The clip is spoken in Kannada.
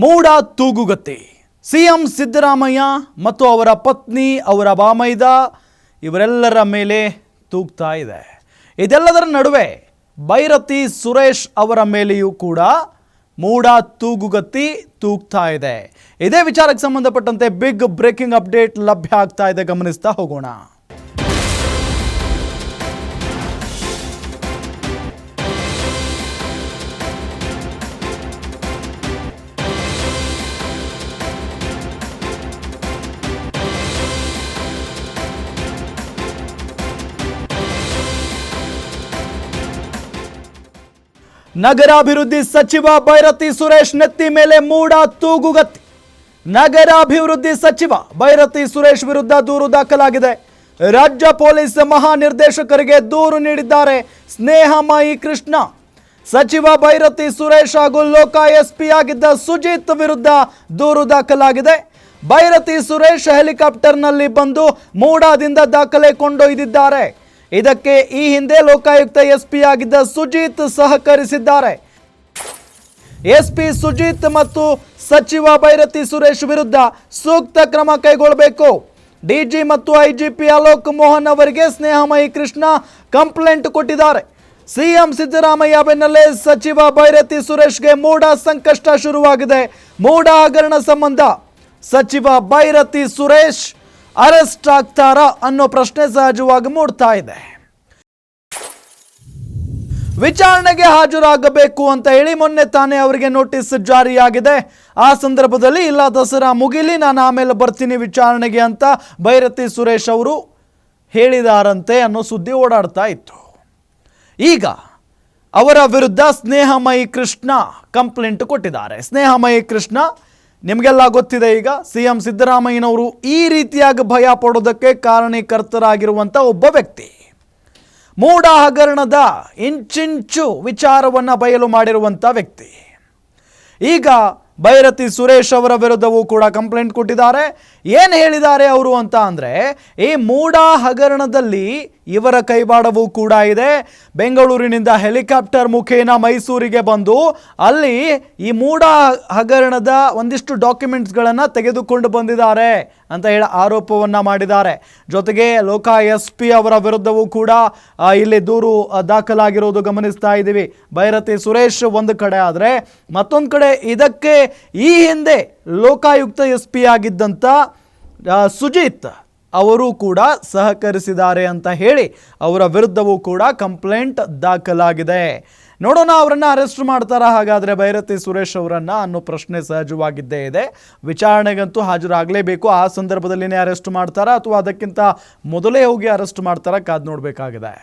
ಮೂಡ ತೂಗುಗತ್ತಿ ಸಿಎಂ ಸಿದ್ದರಾಮಯ್ಯ ಮತ್ತು ಅವರ ಪತ್ನಿ ಅವರ ಬಾಮೈದ ಇವರೆಲ್ಲರ ಮೇಲೆ ತೂಗ್ತಾ ಇದೆ. ಇದೆಲ್ಲದರ ನಡುವೆ ಬೈರತಿ ಸುರೇಶ್ ಅವರ ಮೇಲೆಯೂ ಕೂಡ ಮೂಡ ತೂಗುಗತ್ತಿ ತೂಗ್ತಾ ಇದೆ. ಇದೇ ವಿಚಾರಕ್ಕೆ ಸಂಬಂಧಪಟ್ಟಂತೆ ಬಿಗ್ ಬ್ರೇಕಿಂಗ್ ಅಪ್ಡೇಟ್ ಲಭ್ಯ ಆಗ್ತಾ ಇದೆ, ಗಮನಿಸ್ತಾ ಹೋಗೋಣ. ನಗರಾಭಿವೃದ್ಧಿ ಸಚಿವ ಬೈರತಿ ಸುರೇಶ್ ನೆತ್ತಿ ಮೇಲೆ ಮೂಡ ತೂಗುಗತ್ತಿ. ನಗರಾಭಿವೃದ್ಧಿ ಸಚಿವ ಬೈರತಿ ಸುರೇಶ್ ವಿರುದ್ಧ ದೂರು ದಾಖಲಾಗಿದೆ. ರಾಜ್ಯ ಪೊಲೀಸ್ ಮಹಾನಿರ್ದೇಶಕರಿಗೆ ದೂರು ನೀಡಿದ್ದಾರೆ ಸ್ನೇಹಮಯಿ ಕೃಷ್ಣ. ಸಚಿವ ಬೈರತಿ ಸುರೇಶ್ ಹಾಗೂ ಲೋಕ ಎಸ್ಪಿ ಆಗಿದ್ದ ಸುಜಿತ್ ವಿರುದ್ಧ ದೂರು ದಾಖಲಾಗಿದೆ. ಬೈರತಿ ಸುರೇಶ್ ಹೆಲಿಕಾಪ್ಟರ್ನಲ್ಲಿ ಬಂದು ಮೂಡಾದಿಂದ ದಾಖಲೆ ಕೊಂಡೊಯ್ದಿದ್ದಾರೆ. ಇದಕ್ಕೆ ಈ ಹಿಂದೆ ಲೋಕಾಯುಕ್ತ ಎಸ್ಪಿ ಆಗಿದ್ದ ಸುಜಿತ್ ಸಹಕರಿಸಿದ್ದಾರೆ. ಎಸ್ಪಿ ಸುಜಿತ್ ಮತ್ತು ಸಚಿವ ಬೈರತಿ ಸುರೇಶ್ ವಿರುದ್ಧ ಸೂಕ್ತ ಕ್ರಮ ಕೈಗೊಳ್ಳಬೇಕು. ಡಿಜಿ ಮತ್ತು ಐಜಿಪಿ ಅಲೋಕ್ ಮೋಹನ್ ಅವರಿಗೆ ಸ್ನೇಹಮಯಿ ಕೃಷ್ಣ ಕಂಪ್ಲೇಂಟ್ ಕೊಟ್ಟಿದ್ದಾರೆ. ಸಿಎಂ ಸಿದ್ದರಾಮಯ್ಯ ಬೆನ್ನಲ್ಲೇ ಸಚಿವ ಬೈರತಿ ಸುರೇಶ್ಗೆ ಮೂಡ ಸಂಕಷ್ಟ ಶುರುವಾಗಿದೆ. ಮೂಡ ಹಗರಣ ಸಂಬಂಧ ಸಚಿವ ಬೈರತಿ ಸುರೇಶ್ ಅರೆಸ್ಟ್ ಆಗ್ತಾರಾ ಅನ್ನೋ ಪ್ರಶ್ನೆ ಸಹಜವಾಗಿ ಮೂಡ್ತಾ ಇದೆ. ವಿಚಾರಣೆಗೆ ಹಾಜರಾಗಬೇಕು ಅಂತ ಹೇಳಿ ಮೊನ್ನೆ ತಾನೇ ಅವರಿಗೆ ನೋಟಿಸ್ ಜಾರಿಯಾಗಿದೆ. ಆ ಸಂದರ್ಭದಲ್ಲಿ ಇಲ್ಲ ದಸರಾ ಮುಗಿಲಿ ನಾನು ಆಮೇಲೆ ಬರ್ತೀನಿ ವಿಚಾರಣೆಗೆ ಅಂತ ಬೈರತಿ ಸುರೇಶ್ ಅವರು ಹೇಳಿದಾರಂತೆ ಅನ್ನೋ ಸುದ್ದಿ ಓಡಾಡ್ತಾ ಇತ್ತು. ಈಗ ಅವರ ವಿರುದ್ಧ ಸ್ನೇಹಮಯಿ ಕೃಷ್ಣ ಕಂಪ್ಲೇಂಟ್ ಕೊಟ್ಟಿದ್ದಾರೆ. ಸ್ನೇಹಮಯಿ ಕೃಷ್ಣ ನಿಮಗೆಲ್ಲ ಗೊತ್ತಿದೆ, ಈಗ ಸಿಎಂ ಸಿದ್ದರಾಮಯ್ಯನವರು ಈ ರೀತಿಯಾಗಿ ಭಯ ಪಡೋದಕ್ಕೆ ಕಾರಣೀಕರ್ತರಾಗಿರುವಂಥ ಒಬ್ಬ ವ್ಯಕ್ತಿ. ಮೂಡ ಹಗರಣದ ಇಂಚಿಂಚು ವಿಚಾರವನ್ನು ಬಯಲು ಮಾಡಿರುವಂಥ ವ್ಯಕ್ತಿ. ಈಗ ಬೈರತಿ ಸುರೇಶ್ ಅವರ ವಿರುದ್ಧವೂ ಕೂಡ ಕಂಪ್ಲೇಂಟ್ ಕೊಟ್ಟಿದ್ದಾರೆ. ಏನು ಹೇಳಿದ್ದಾರೆ ಅವರು ಅಂತ ಅಂದರೆ, ಈ ಮೂಡ ಹಗರಣದಲ್ಲಿ ಇವರ ಕೈವಾಡವೂ ಕೂಡ ಇದೆ. ಬೆಂಗಳೂರಿನಿಂದ ಹೆಲಿಕಾಪ್ಟರ್ ಮುಖೇನ ಮೈಸೂರಿಗೆ ಬಂದು ಅಲ್ಲಿ ಈ ಮೂಡ ಹಗರಣದ ಒಂದಿಷ್ಟು ಡಾಕ್ಯುಮೆಂಟ್ಸ್ಗಳನ್ನು ತೆಗೆದುಕೊಂಡು ಬಂದಿದ್ದಾರೆ ಅಂತ ಹೇಳಿ ಆರೋಪವನ್ನು ಮಾಡಿದ್ದಾರೆ. ಜೊತೆಗೆ ಲೋಕ ಎಸ್ಪಿ ಅವರ ವಿರುದ್ಧವೂ ಕೂಡ ಇಲ್ಲಿ ದೂರು ದಾಖಲಾಗಿರೋದು ಗಮನಿಸ್ತಾ ಇದ್ದೀವಿ. ಬೈರತಿ ಸುರೇಶ್ ಒಂದು ಕಡೆ ಆದರೆ, ಮತ್ತೊಂದು ಕಡೆ ಇದಕ್ಕೆ ಈ ಹಿಂದೆ ಲೋಕಾಯುಕ್ತ ಎಸ್ಪಿ ಆಗಿದ್ದಂಥ ಸುಜಿತ್ ಅವರು ಕೂಡ ಸಹಕರಿಸಿದ್ದಾರೆ ಅಂತ ಹೇಳಿ ಅವರ ವಿರುದ್ಧವೂ ಕೂಡ ಕಂಪ್ಲೇಂಟ್ ದಾಖಲಾಗಿದೆ. ನೋಡೋಣ ಅವರನ್ನು ಅರೆಸ್ಟ್ ಮಾಡ್ತಾರಾ ಹಾಗಾದರೆ ಬೈರತಿ ಸುರೇಶ್ ಅವರನ್ನು ಅನ್ನೋ ಪ್ರಶ್ನೆ ಸಹಜವಾಗಿದ್ದೇ ಇದೆ. ವಿಚಾರಣೆಗಂತೂ ಹಾಜರಾಗಲೇಬೇಕು. ಆ ಸಂದರ್ಭದಲ್ಲಿನೇ ಅರೆಸ್ಟ್ ಮಾಡ್ತಾರಾ ಅಥವಾ ಅದಕ್ಕಿಂತ ಮೊದಲೇ ಹೋಗಿ ಅರೆಸ್ಟ್ ಮಾಡ್ತಾರಾ ಕಾದು ನೋಡಬೇಕಾಗಿದೆ.